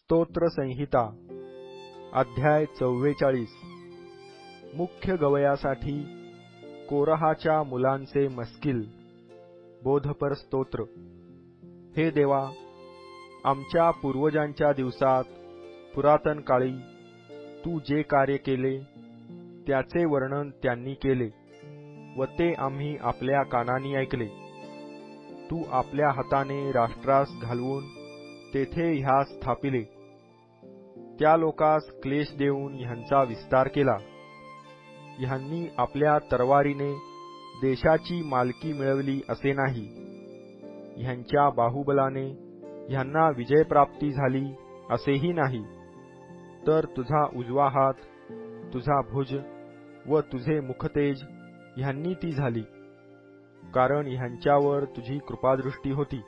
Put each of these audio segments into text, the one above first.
स्तोत्र संहिता अध्याय 44 मुख्य गवयासाठी कोरहाच्या मुलांचे मस्किल बोधपर स्तोत्र। हे देवा, आमच्या पूर्वजांच्या दिवसात पुरातन काळी तू जे कार्य केले त्याचे वर्णन त्यांनी केले व ते आम्ही आपल्या कानांनी ऐकले। तू आपल्या हाताने राष्ट्रास घालवून तेथे ह्यास स्थापिले, त्या लोकास क्लेश देऊन ह्यांचा विस्तार केला। ह्यांनी आपल्या तरवारीने देशाची मालकी मिळवली असे नाही, ह्यांच्या बाहुबलाने ह्यांना विजयप्राप्ती झाली असेही नाही, तर तुझा उजवा हात, तुझा भुज व तुझे मुखतेज ह्यांनी ती झाली, कारण ह्यांच्यावर तुझी कृपादृष्टी होती।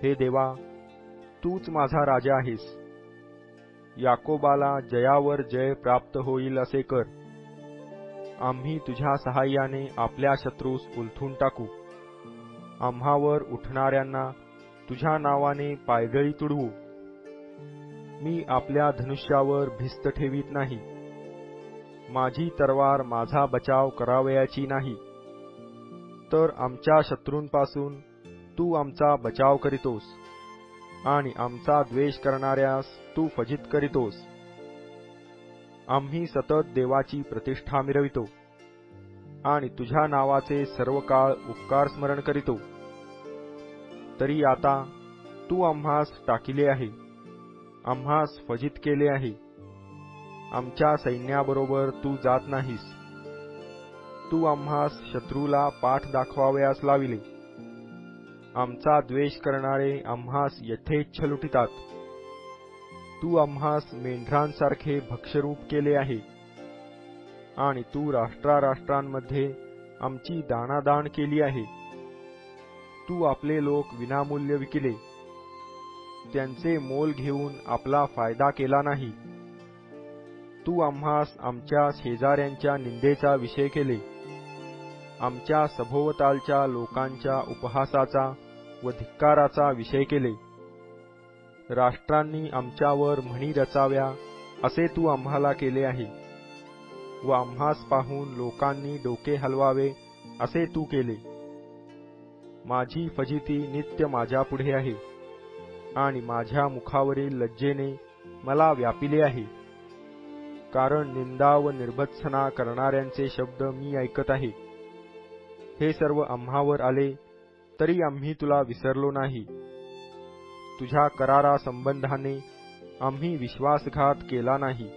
हे देवा, तूच माझा राजा आहेस। याकोबाला जयावर जय प्राप्त होईल असे कर। आम्ही तुझ्या सहाय्याने आपल्या शत्रूस उलथून टाकू। आम्हावर उठणाऱ्यांना तुझ्या नावाने पायदळी तुडवू। मी आपल्या धनुष्यावर भिस्त ठेवीत नाही, माझी तरवार माझा बचाव करावयाची नाही, तर आमच्या शत्रूंपासून तू आमचा बचाव करीतोस आणि आमचा द्वेष करणाऱ्यास तू फजित करीतोस। आम्ही सतत देवाची प्रतिष्ठा मिरवितो आणि तुझ्या नावाचे सर्व काळ उपकार स्मरण करीतो। तरी आता तू आम्हास टाकिले आहे, आम्हास फजित केले आहे। आमच्या सैन्याबरोबर तू जात नाहीस। तू आम्हास शत्रूला पाठ दाखवावयास लाविले। आमचा द्वेष करणारे आम्हास यथेच्छ लुटितात। तू आम्हास मेंढरांसारखे भक्ष्यरूप केले आहे आणि तू राष्ट्रांमध्ये आमची दाणादाण केली आहे। तू आपले लोक विनामूल्य विकिले, त्यांचे मोल घेऊन आपला फायदा केला नाही। तू आम्हास आमच्या शेजाऱ्यांच्या निंदेचा विषय केले, आमच्या सभोवतालच्या लोकांच्या उपहासाचा व धिक्काराचा विषय केले। राष्ट्रांनी आमच्यावर म्हणी रचाव्या असे तू आम्हाला केले आहे व आम्हास पाहून लोकांनी डोके हलवावे असे तू केले। माझी फजिती नित्य माझ्यापुढे आहे आणि माझ्या मुखावरील लज्जेने मला व्यापिले आहे, कारण निंदा व निर्भत्सना करणाऱ्यांचे शब्द मी ऐकत आहे। हे सर्व आम्हावर आले तरी आम्ही तुला विसरलो नाही। तुझ्या करारा संबंधाने आम्ही विश्वासघात केला नाही।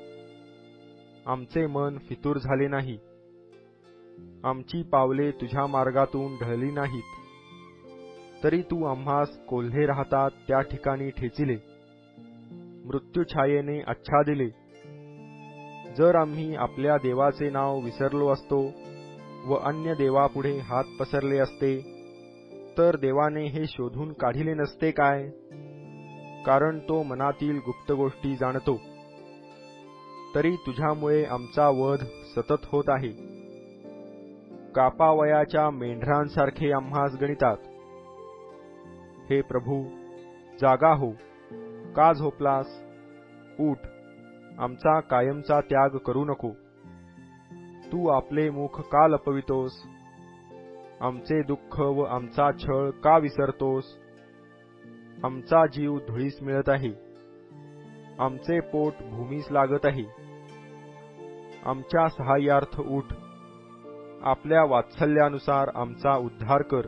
आमचे मन फितूर झाले नाही, आमची पावले तुझ्या मार्गातून ढळली नाहीत। तरी तू आम्हास कोल्हे राहतात त्या ठिकाणी ठेचिले, मृत्यूछायेने आच्छादिले। जर आम्ही आपल्या देवाचे नाव विसरलो असतो व अन्य देवापुढे हात पसरले असते, तर देवाने हे शोधून काढिले नसते काय? कारण तो मनातील गुप्त गोष्टी जाणतो। तरी तुझ्यामुळे आमचा वध सतत होत आहे। कापावयाच्या मेंढरांसारखे आम्हास गणितात। हे प्रभू, जागा हो, का झोपलास? उठ, आमचा कायमचा त्याग करू नको। तू आपले मुख का लपवितोस? आमचे दुःख व आमचा छळ का विसरतोस? आमचा जीव धुळीस मिळत आहे, आमचे पोट भूमीस लागत आहे। आमच्या सहाय्यार्थ उठ, आपल्या वात्सल्यानुसार आमचा उद्धार कर।